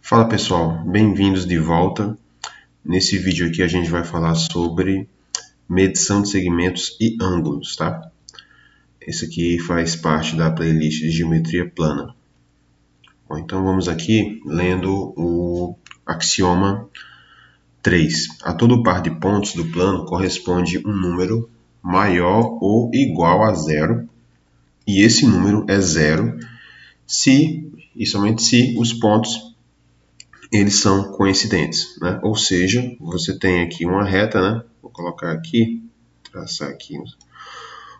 Fala pessoal, bem-vindos de volta. Nesse vídeo aqui a gente vai falar sobre medição de segmentos e ângulos, tá? Esse aqui faz parte da playlist de geometria plana. Bom, então vamos aqui lendo o axioma 3. A todo par de pontos do plano corresponde um número maior ou igual a zero, e esse número é zero se e somente se os pontos eles são coincidentes, né? Ou seja, você tem aqui uma reta, né? Vou colocar aqui, traçar aqui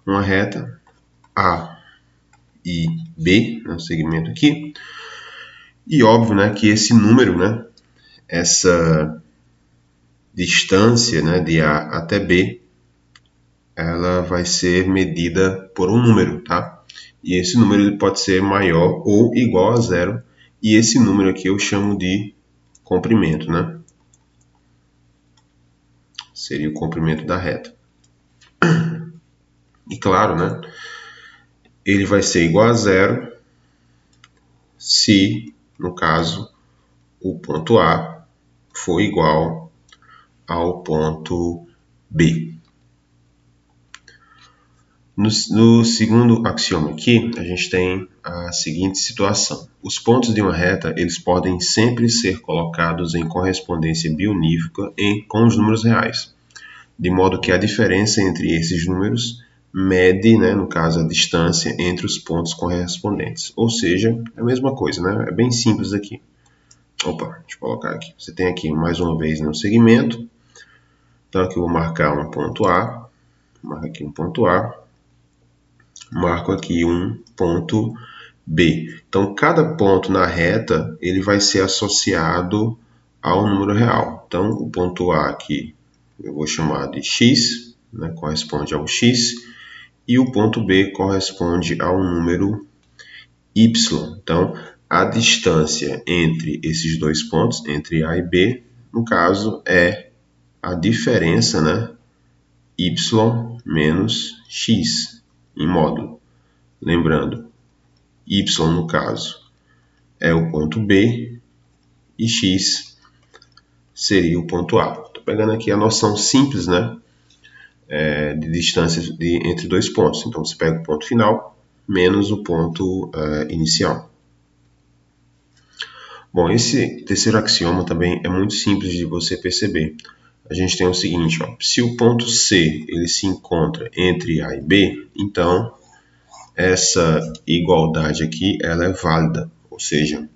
uma reta A e B, né? Segmento aqui, e óbvio, né, que esse número, né, essa distância, né, de A até B, ela vai ser medida por um número, tá? E esse número ele pode ser maior ou igual a zero, e esse número aqui eu chamo de comprimento, né? Seria o comprimento da reta. E claro, né, ele vai ser igual a zero se, no caso, o ponto A for igual ao ponto B. No segundo axioma aqui, a gente tem a seguinte situação. Os pontos de uma reta eles podem sempre ser colocados em correspondência bionívoca com os números reais, de modo que a diferença entre esses números mede, né, no caso, a distância entre os pontos correspondentes. Ou seja, é a mesma coisa, né? É bem simples aqui. Opa, deixa eu colocar aqui. Você tem aqui, mais uma vez, no segmento. Então, aqui eu vou marcar um ponto A. Marco aqui um ponto A. Marco aqui um ponto B. Então, cada ponto na reta, ele vai ser associado ao número real. Então, o ponto A aqui, eu vou chamar de X, né, corresponde ao X. E o ponto B corresponde ao número Y. Então, a distância entre esses dois pontos, entre A e B, no caso, é a diferença, né, Y menos X em módulo. Lembrando, Y no caso é o ponto B e X seria o ponto A. Estou pegando aqui a noção simples, né, de distância entre dois pontos. Então, você pega o ponto final menos o ponto inicial. Bom, esse terceiro axioma também é muito simples de você perceber. A gente tem o seguinte, ó, se o ponto C ele se encontra entre A e B, então essa igualdade aqui ela é válida. Ou seja,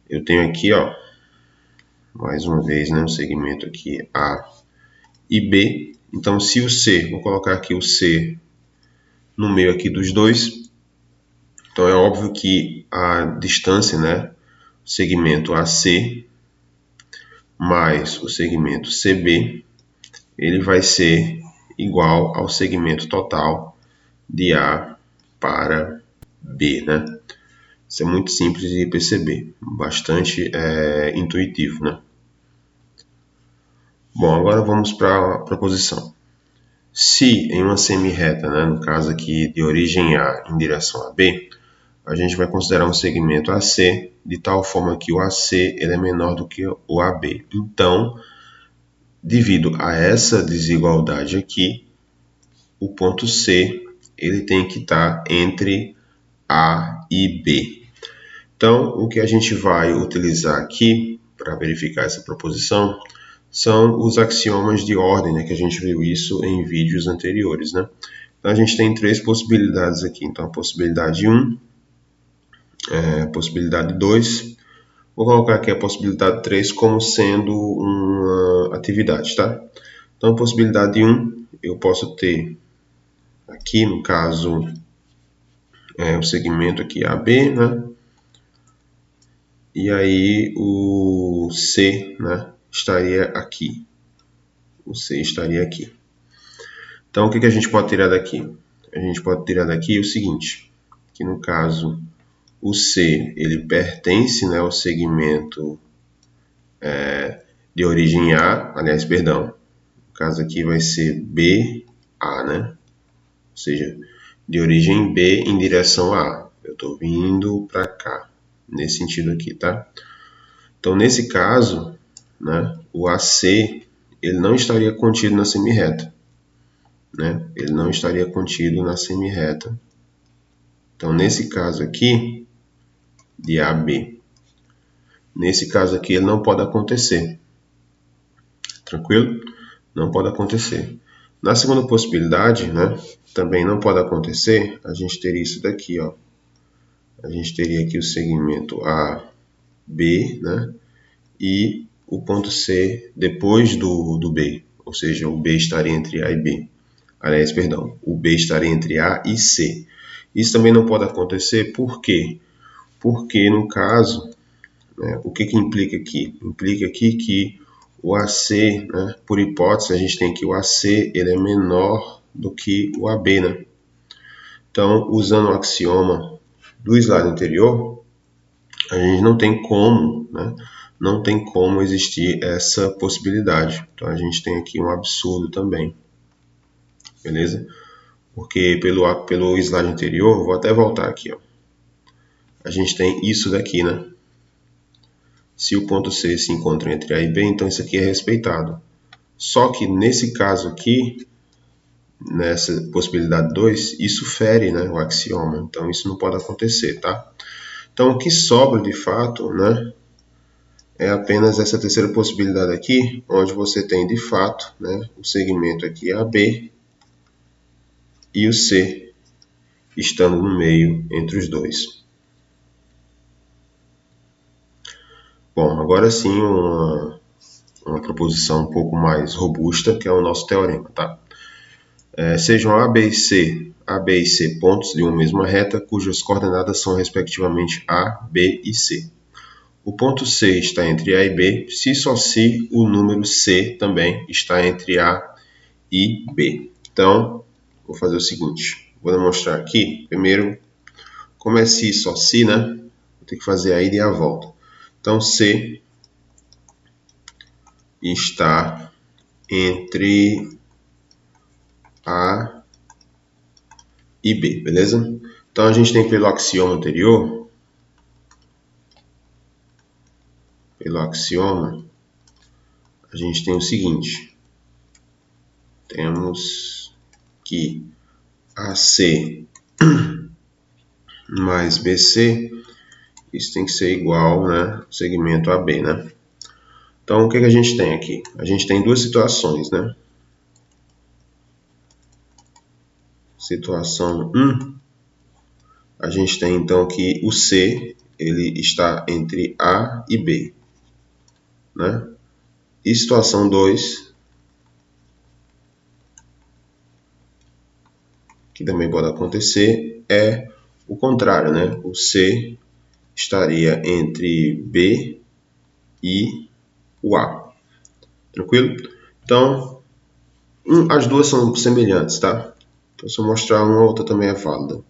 eu tenho aqui, ó, mais uma vez, né, o segmento aqui A e B. Então, se o C, vou colocar aqui o C no meio aqui dos dois, então é óbvio que a distância, né, segmento AC mais o segmento CB, ele vai ser igual ao segmento total de A para B, né? Isso é muito simples de perceber, bastante intuitivo, né? Bom, agora vamos para a proposição. Se em uma semi-reta, né, no caso aqui de origem A em direção a B, a gente vai considerar um segmento AC de tal forma que o AC ele é menor do que o AB. Então, devido a essa desigualdade aqui, o ponto C ele tem que estar entre A e B. Então, o que a gente vai utilizar aqui para verificar essa proposição são os axiomas de ordem, né, que a gente viu isso em vídeos anteriores, né? Então, a gente tem três possibilidades aqui. Então, a possibilidade 1, a possibilidade 2, vou colocar aqui a possibilidade 3 como sendo uma atividade, tá? Então, a possibilidade 1, eu posso ter aqui, no caso, o segmento aqui AB, né? E aí o C, né, estaria aqui. O C estaria aqui. Então, o que a gente pode tirar daqui? A gente pode tirar daqui o seguinte, que no caso, o C, ele pertence, né, ao segmento de origem A, aliás, perdão, no caso aqui vai ser BA, né? Ou seja, de origem B em direção a A. Eu estou vindo para cá, nesse sentido aqui, tá? Então, nesse caso, né, o AC ele não estaria contido na semirreta, né? Ele não estaria contido na semirreta. Então, nesse caso aqui, de AB, nesse caso aqui ele não pode acontecer. Tranquilo? Não pode acontecer. Na segunda possibilidade, né, também não pode acontecer, a gente teria isso daqui, ó. A gente teria aqui o segmento AB, né, e o ponto C depois do B, ou seja, o B estaria entre A e B. Aliás, perdão, o B estaria entre A e C. Isso também não pode acontecer, por quê? Porque, no caso, né, o que implica aqui? Implica aqui que o AC, né, por hipótese, a gente tem que o AC ele é menor do que o AB, né? Então, usando o axioma do slide anterior, a gente não tem como, né, não tem como existir essa possibilidade. Então, a gente tem aqui um absurdo também. Beleza? Porque pelo slide anterior, vou até voltar aqui, ó. A gente tem isso daqui, né? Se o ponto C se encontra entre A e B, então isso aqui é respeitado. Só que nesse caso aqui, nessa possibilidade 2, isso fere, né, o axioma. Então isso não pode acontecer, tá? Então o que sobra de fato, né, é apenas essa terceira possibilidade aqui, onde você tem de fato, né, o segmento aqui AB e o C estando no meio entre os dois. Bom, agora sim uma proposição um pouco mais robusta, que é o nosso teorema, tá? Sejam A, B e C pontos de uma mesma reta, cujas coordenadas são respectivamente A, B e C. O ponto C está entre A e B, se só se o número C também está entre A e B. Então, vou fazer o seguinte, vou demonstrar aqui, primeiro, como é se só se, né? Vou ter que fazer a ida e a volta. Então, C está entre A e B, beleza? Então a gente tem pelo axioma anterior, a gente tem o seguinte, temos que AC mais BC, isso tem que ser igual, né, segmento AB, né? Então o que a gente tem aqui? A gente tem duas situações, né? Situação 1, a gente tem então que o C ele está entre A e B, né? E situação 2, que também pode acontecer, é o contrário, né? O C estaria entre B e o A. Tranquilo? Então, as duas são semelhantes, tá? Então, se eu mostrar uma, a outra também é válida.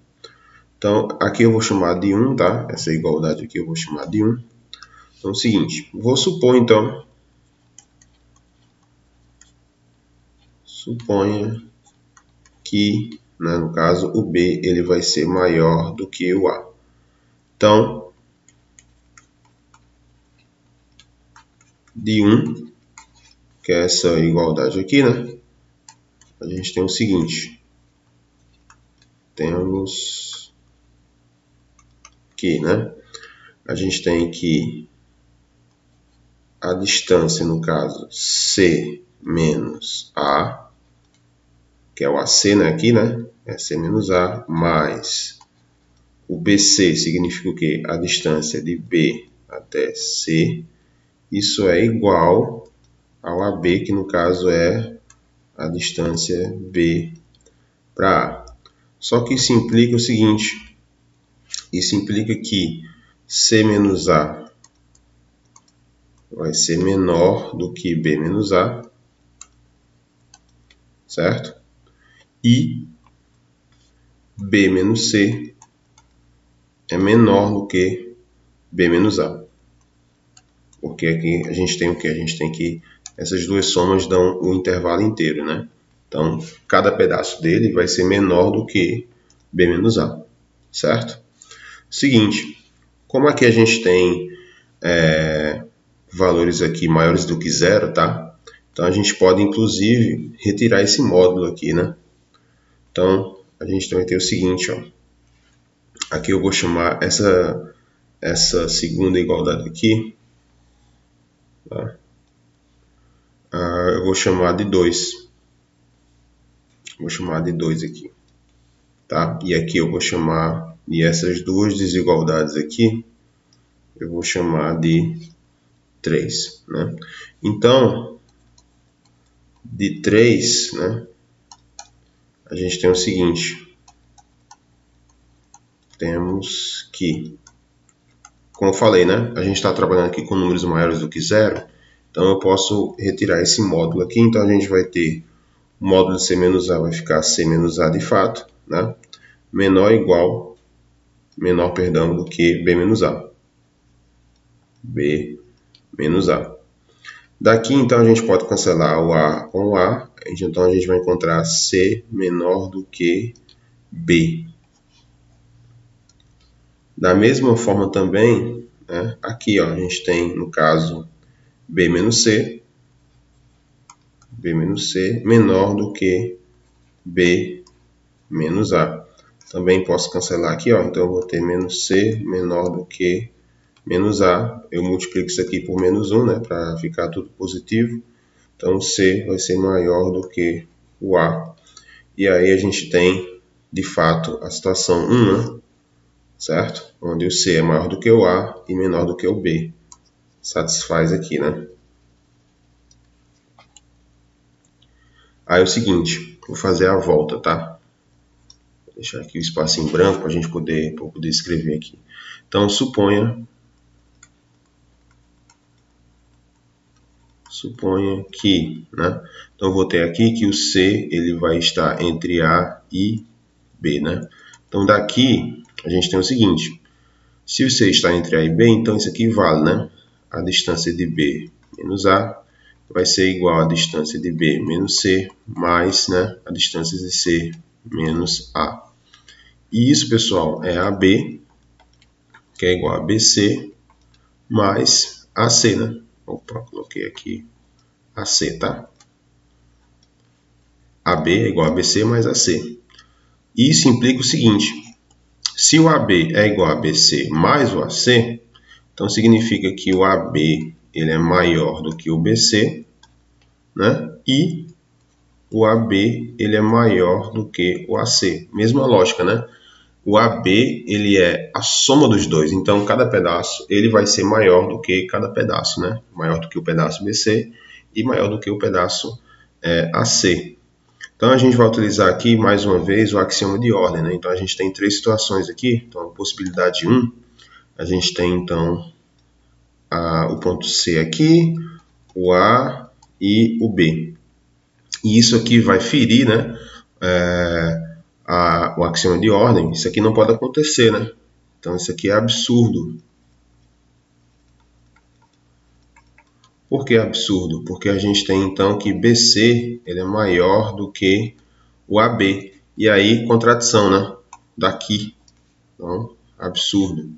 Então, aqui eu vou chamar de 1, tá? Essa igualdade aqui eu vou chamar de 1. Então, é o seguinte, vou supor, então, suponha que, né, no caso, o B ele vai ser maior do que o A. Então, de 1, que é essa igualdade aqui, né? A gente tem o seguinte, temos que, né? A gente tem que a distância, no caso, C menos A, que é o AC, né, aqui, né? É C menos A, mais o BC significa o quê? A distância de B até C. Isso é igual ao AB, que no caso é a distância B para A. Só que isso implica o seguinte, isso implica que C menos A vai ser menor do que B menos A, certo? E B menos C é menor do que B menos A. Porque aqui a gente tem o que? A gente tem que essas duas somas dão o intervalo inteiro, né? Então, cada pedaço dele vai ser menor do que B menos A, certo? Seguinte, como aqui a gente tem valores aqui maiores do que zero, tá? Então a gente pode inclusive retirar esse módulo aqui, né? Então a gente vai ter o seguinte, ó. Aqui eu vou chamar essa segunda igualdade aqui, tá? Eu vou chamar de 2. Vou chamar de 2 aqui, tá? E aqui eu vou chamar, e essas duas desigualdades aqui, eu vou chamar de 3, né? Então, de 3, né, a gente tem o seguinte, temos que, como eu falei, né, a gente está trabalhando aqui com números maiores do que zero, então eu posso retirar esse módulo aqui, então a gente vai ter o módulo de C menos A vai ficar C menos A de fato, né, menor do que B menos A. B menos A. Daqui, então, a gente pode cancelar o A com o A, então a gente vai encontrar C menor do que B. Da mesma forma também, né, aqui ó, a gente tem, no caso, B menos C menor do que B menos A. Também posso cancelar aqui, ó, então eu vou ter menos C menor do que menos A. Eu multiplico isso aqui por menos 1, né, para ficar tudo positivo. Então, o C vai ser maior do que o A. E aí a gente tem, de fato, a situação 1, né? Certo? Onde o C é maior do que o A e menor do que o B. Satisfaz aqui, né? Aí é o seguinte, vou fazer a volta, tá? Vou deixar aqui o espaço em branco para a gente poder escrever aqui. Então, suponha que, né? Então, eu vou ter aqui que o C ele vai estar entre A e B, né? Então, daqui a gente tem o seguinte, se o C está entre A e B, então isso aqui vale, né? A distância de B menos A vai ser igual à distância de B menos C, mais, né, a distância de C menos A. E isso, pessoal, é AB, que é igual a BC, mais AC, né? Opa, coloquei aqui AC, tá? AB é igual a BC mais AC. Isso implica o seguinte, se o AB é igual a BC mais o AC, então significa que o AB ele é maior do que o BC, né? E o AB ele é maior do que o AC. Mesma lógica, né? O AB ele é a soma dos dois, então cada pedaço ele vai ser maior do que cada pedaço, né? Maior do que o pedaço BC e maior do que o pedaço AC. Então a gente vai utilizar aqui mais uma vez o axioma de ordem, né? Então a gente tem três situações aqui. Então a possibilidade 1, a gente tem então o ponto C aqui, o A e o B. E isso aqui vai ferir, né, o axioma de ordem. Isso aqui não pode acontecer, né? Então isso aqui é absurdo. Por que absurdo? Porque a gente tem então que BC ele é maior do que o AB. E aí, contradição, né? Daqui. Então, absurdo.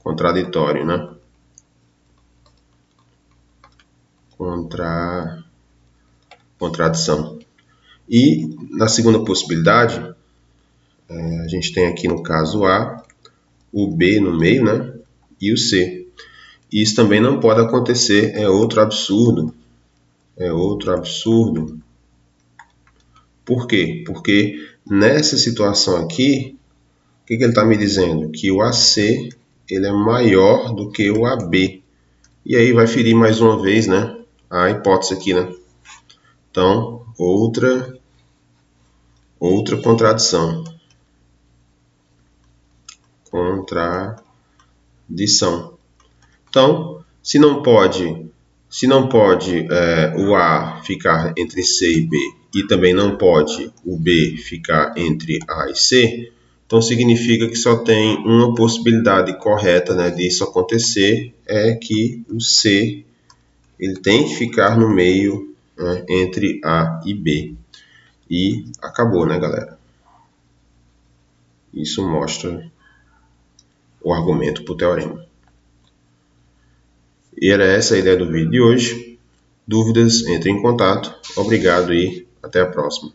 Contraditório, né? Contradição. E na segunda possibilidade, a gente tem aqui no caso A, o B no meio, né? E o C. E isso também não pode acontecer, é outro absurdo. É outro absurdo. Por quê? Porque nessa situação aqui, o que ele está me dizendo? Que o AC ele é maior do que o AB. E aí vai ferir mais uma vez, né, a hipótese aqui, né? Então, outra contradição. Contradição. Então, se não pode o A ficar entre C e B e também não pode o B ficar entre A e C, então significa que só tem uma possibilidade correta, né, disso acontecer, é que o C ele tem que ficar no meio, né, entre A e B. E acabou, né, galera? Isso mostra o argumento para o teorema. E era essa a ideia do vídeo de hoje. Dúvidas, entre em contato. Obrigado e até a próxima.